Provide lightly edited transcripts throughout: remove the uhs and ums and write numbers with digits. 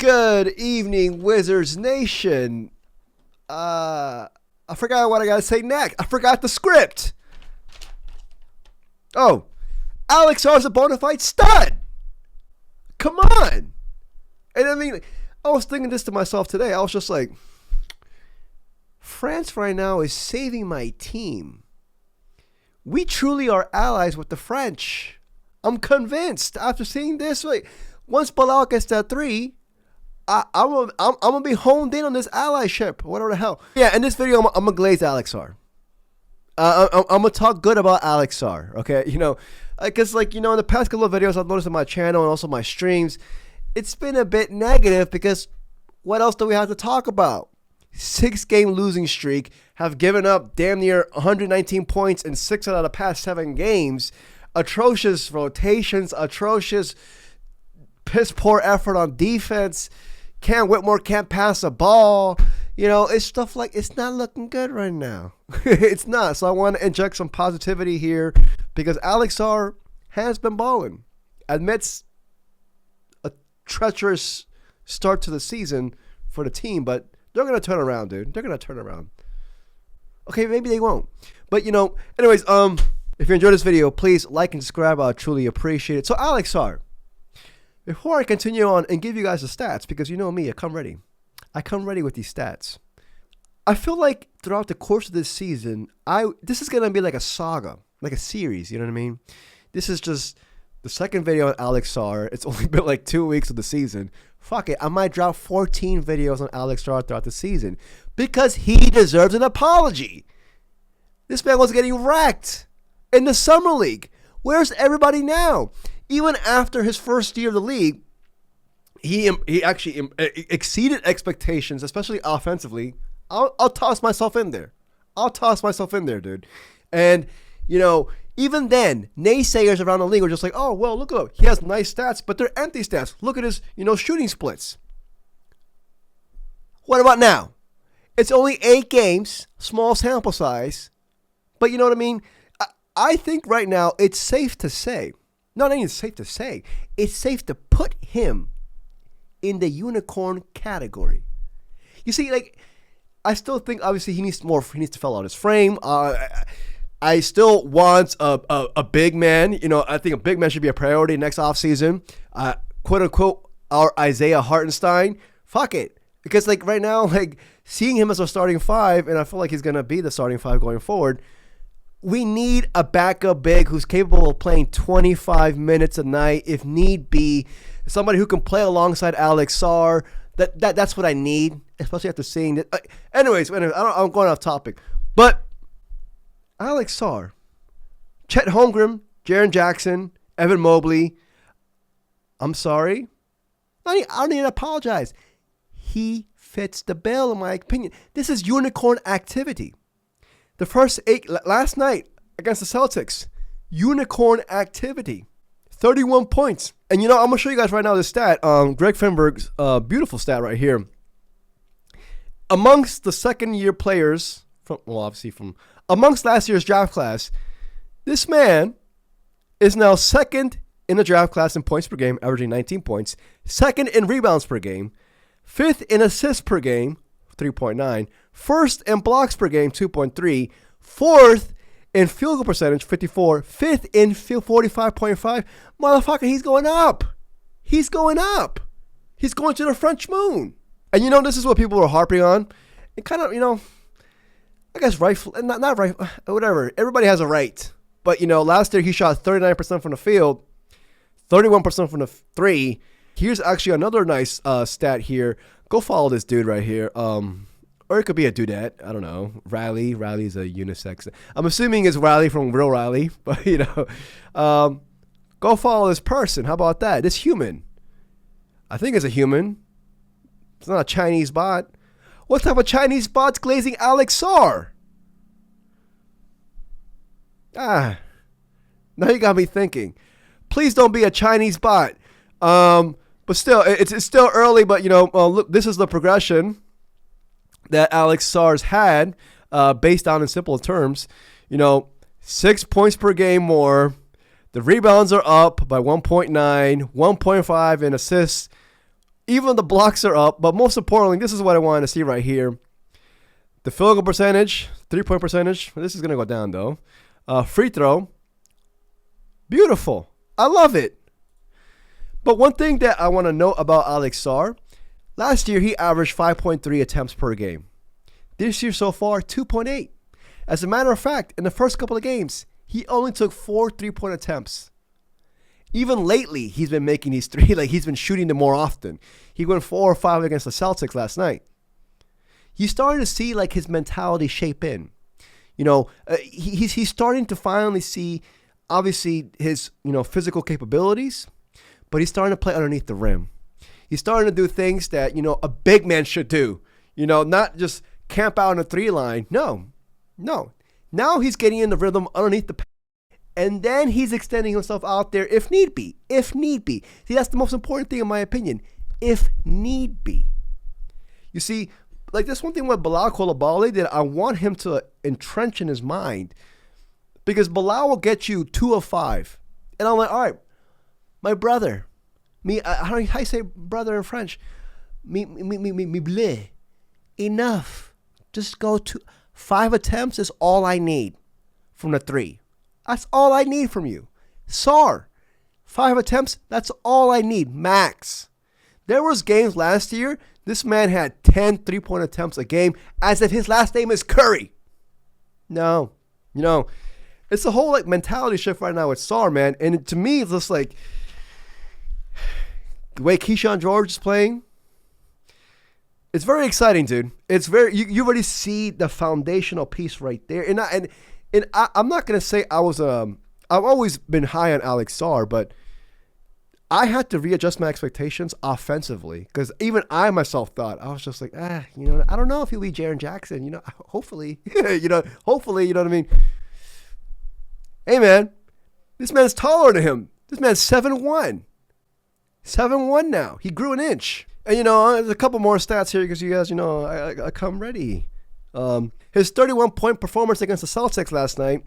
Good evening, Wizards Nation. I forgot what I gotta say next. I forgot the script. Oh, Alex Sarr's a bona fide stud. Come on. And I mean, I was thinking this to myself today. I was just like, France right now is saving my team. We truly are allies with the French. I'm convinced after seeing this. Like, once Bilal gets that three, I'm gonna be honed in on this allyship, whatever the hell. Yeah, in this video, I'm gonna glaze Alex Sarr. I'm gonna talk good about Alex Sarr, okay? Because in the past couple of videos I've noticed on my channel and also my streams, it's been a bit negative because what else do we have to talk about? 6-game losing streak, have given up damn near 119 points in 6 out of the past 7 games. Atrocious rotations, atrocious piss poor effort on defense. Cam Whitmore can't pass a ball. It's stuff like, it's not looking good right now. It's not. So I want to inject some positivity here because Alex Sarr has been balling. Admits a treacherous start to the season for the team, but they're going to turn around, dude. They're going to turn around. Okay, maybe they won't. But, anyways, if you enjoyed this video, please like and subscribe. I truly appreciate it. So, Alex Sarr, before I continue on and give you guys the stats, because you know me, I come ready. I come ready with these stats. I feel like throughout the course of this season, this is going to be like a saga, like a series, you know what I mean? This is just the second video on Alex Sarr. It's only been like 2 weeks of the season. Fuck it, I might drop 14 videos on Alex Sarr throughout the season because he deserves an apology. This man was getting wrecked in the Summer League. Where's everybody now? Even after his first year of the league, he actually exceeded expectations, especially offensively. I'll toss myself in there. Dude. And, even then, naysayers around the league were just like, oh, well, look at him. He has nice stats, but they're empty stats. Look at his, shooting splits. What about now? It's only 8 games, small sample size. But you know what I mean? I think right now it's safe to say, not only is it safe to say, it's safe to put him in the unicorn category. You see, I still think obviously he needs to fill out his frame. I still want a big man. I think a big man should be a priority next offseason. Quote unquote, our Isaiah Hartenstein. Fuck it. Because right now, seeing him as a starting 5, and I feel like he's gonna be the starting 5 going forward. We need a backup big who's capable of playing 25 minutes a night if need be. Somebody who can play alongside Alex Sarr. That's what I need, especially after seeing it. Anyways, I'm going off topic. But Alex Sarr, Chet Holmgren, Jaren Jackson, Evan Mobley. I'm sorry. I don't need to apologize. He fits the bill, in my opinion. This is unicorn activity. The first 8 last night against the Celtics, unicorn activity, 31 points. And I'm gonna show you guys right now this stat. Greg Finberg's beautiful stat right here. Amongst the second-year players, from amongst last year's draft class, this man is now second in the draft class in points per game, averaging 19 points. Second in rebounds per game, 5th in assists per game, 3.9. First in blocks per game, 2.3. 4th in field goal percentage, 54. 5th in 45.5. Motherfucker, he's going up. He's going to the French moon. And this is what people were harping on. It kind of, I guess rightful, not right, whatever. Everybody has a right. But, last year he shot 39% from the field, 31% from the 3. Here's actually another nice stat here. Go follow this dude right here. Or it could be a dudette. I don't know. Riley. Riley's a unisex. I'm assuming it's Riley from Real Riley. But, go follow this person. How about that? This human. I think it's a human. It's not a Chinese bot. What type of Chinese bot's glazing Alex Sarr? Now you got me thinking. Please don't be a Chinese bot. But still, it's still early. But look, this is the progression that Alex Sarr's had, based on in simple terms. 6 points per game more. The rebounds are up by 1.9, 1.5 in assists. Even the blocks are up, but most importantly, this is what I wanted to see right here. The field goal percentage, 3-point percentage. This is going to go down, though. Free throw. Beautiful. I love it. But one thing that I want to note about Alex Sarr, last year he averaged 5.3 attempts per game. This year so far, 2.8. As a matter of fact, in the first couple of games, he only took 4 3-point attempts. Even lately, he's been making these three, like he's been shooting them more often. He went 4 or 5 against the Celtics last night. He's starting to see like his mentality shape in. You know, he's starting to finally see, obviously, his physical capabilities, but he's starting to play underneath the rim. He's starting to do things that a big man should do. Not just camp out on the 3 line. No. Now he's getting in the rhythm underneath the. And then he's extending himself out there if need be. If need be. See, that's the most important thing in my opinion. If need be. You see, like this one thing with Bilal Coulibaly that I want him to entrench in his mind. Because Bilal will get you 2 of 5. And I'm like, all right, my brother. How do you say brother in French? Me bleu. Enough. Just go to 5 attempts is all I need from the 3. That's all I need from you. Sarr, 5 attempts, that's all I need, max. There was games last year, this man had 10 3-point attempts a game as if his last name is Curry. No, it's a whole mentality shift right now with Sarr, man. And to me, it's just like the way Keyshawn George is playing. It's very exciting, dude. It's very you already see the foundational piece right there. And I'm not gonna say I've always been high on Alex Sarr, but I had to readjust my expectations offensively because even I myself thought I was just like, I don't know if he'll be Jaren Jackson. Hopefully, hopefully, you know what I mean. Hey man, this man's taller than him. This man's 7'1", 7'1" now. He grew an inch. And there's a couple more stats here because you guys, I come ready. His 31-point performance against the Celtics last night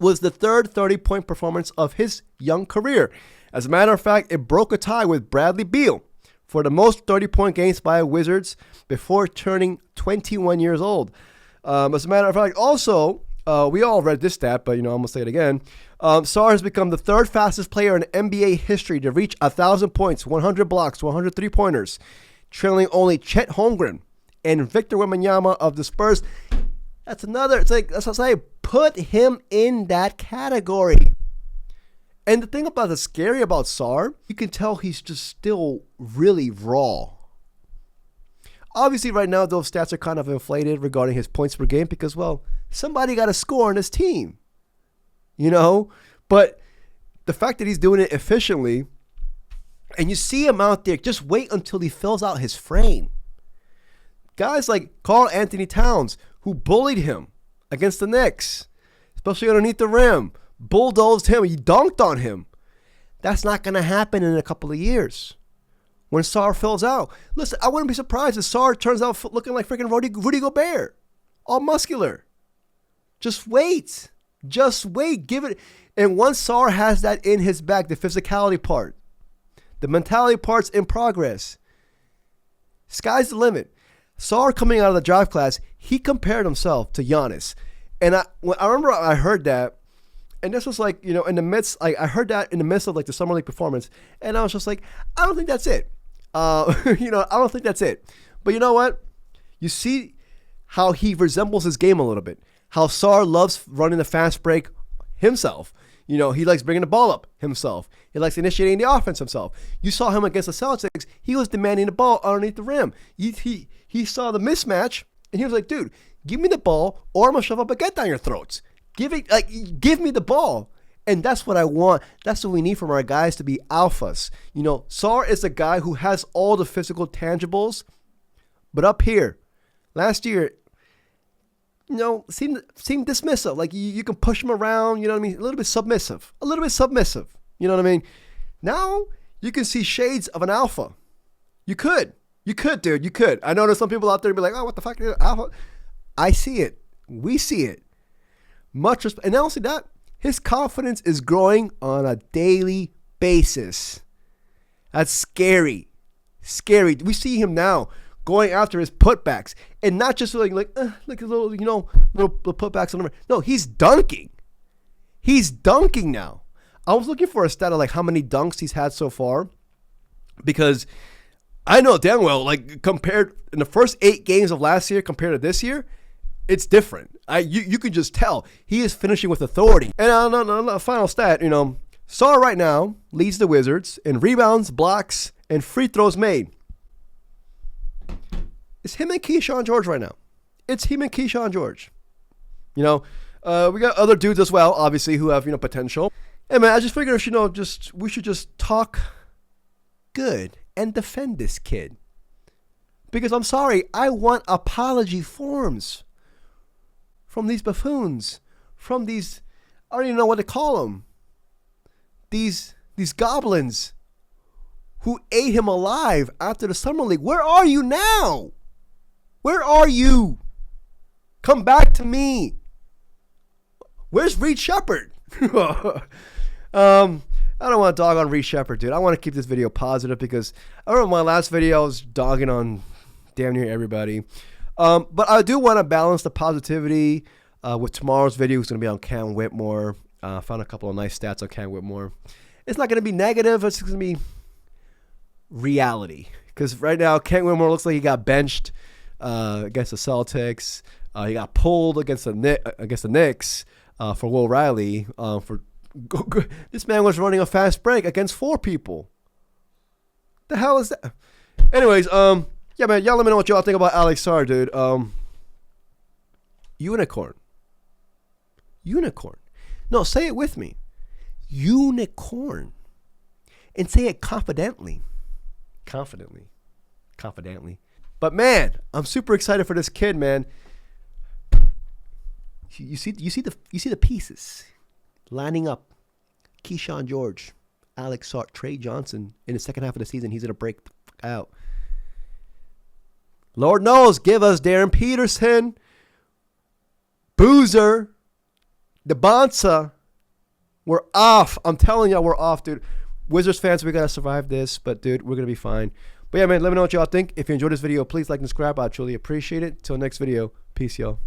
was the third 30-point performance of his young career. As a matter of fact, it broke a tie with Bradley Beal for the most 30-point games by Wizards before turning 21 years old. As a matter of fact, also, we all read this stat, but I'm going to say it again. Sarr has become the 3rd fastest player in NBA history to reach 1,000 points, 100 blocks, 100 3-pointers, trailing only Chet Holmgren and Victor Wembanyama of the Spurs. That's what I say, put him in that category. And the thing about that's scary about Sarr, you can tell he's just still really raw. Obviously, right now, those stats are kind of inflated regarding his points per game because, well, somebody got to score on his team. But the fact that he's doing it efficiently, and you see him out there, just wait until he fills out his frame. Guys like Karl Anthony Towns, who bullied him against the Knicks, especially underneath the rim, bulldozed him, he dunked on him. That's not going to happen in a couple of years when Sarr fills out. Listen, I wouldn't be surprised if Sarr turns out looking like freaking Rudy Gobert, all muscular. Just wait. Give it. And once Sarr has that in his back, the physicality part, the mentality part's in progress. Sky's the limit. Sarr coming out of the draft class, he compared himself to Giannis. And I remember I heard that, and this was like, in the midst, I heard that in the midst of like the Summer League performance, and I was just like, I don't think that's it. I don't think that's it. But you know what? You see how he resembles his game a little bit. How Sarr loves running the fast break himself. He likes bringing the ball up himself. He likes initiating the offense himself. You saw him against the Celtics. He was demanding the ball underneath the rim. He saw the mismatch, and he was like, dude, give me the ball, or I'm going to shove a baguette down your throats. Give me the ball. And that's what I want. That's what we need from our guys to be alphas. Sarr is a guy who has all the physical tangibles, but up here, last year, seemed dismissive. Like you can push him around, a little bit submissive. You know what I mean? Now you can see shades of an alpha. You could, dude. You could. I know there's some people out there be like, oh, what the fuck is alpha? I see it. We see it. Much respect. And not only that, his confidence is growing on a daily basis. That's scary. scary. We see him now going after his putbacks, and not just like a little, little putbacks on the. No, he's dunking. He's dunking now. I was looking for a stat of like how many dunks he's had so far, because I know damn well, like compared in the first 8 games of last year compared to this year, it's different. You can just tell he is finishing with authority. And on a final stat, Sarr right now leads the Wizards in rebounds, blocks, and free throws made. It's him and Keyshawn George right now. It's him and Keyshawn George. We got other dudes as well, obviously, who have potential. Hey man, I just figured we should just talk good and defend this kid. Because I'm sorry, I want apology forms from these buffoons, from these, I don't even know what to call them, these goblins who ate him alive after the Summer League. Where are you now? Where are you? Come back to me. Where's Reed Shepherd? I don't want to dog on Reed Shepherd, dude. I want to keep this video positive because I remember my last video I was dogging on damn near everybody. But I do want to balance the positivity with tomorrow's video. It's going to be on Cam Whitmore. I found a couple of nice stats on Cam Whitmore. It's not going to be negative. It's going to be reality. Because right now, Cam Whitmore looks like he got benched against the Celtics. He got pulled against the Knicks for Will Riley. This man was running a fast break against 4 people. The hell is that? Anyways, yeah, man, y'all let me know what y'all think about Alex Sarr, dude. Unicorn. No, say it with me. Unicorn. And say it confidently. Confidently. But man, I'm super excited for this kid, man. You see the pieces lining up. Keyshawn George, Alex Sarr, Trey Johnson. In the second half of the season, he's gonna break out. Lord knows, give us Darren Peterson, Boozer, DeBonsa. We're off. I'm telling y'all, we're off, dude. Wizards fans, we gotta survive this, but dude, we're gonna be fine. But yeah, man, let me know what y'all think. If you enjoyed this video, please like and subscribe. I truly appreciate it. Till next video, peace, y'all.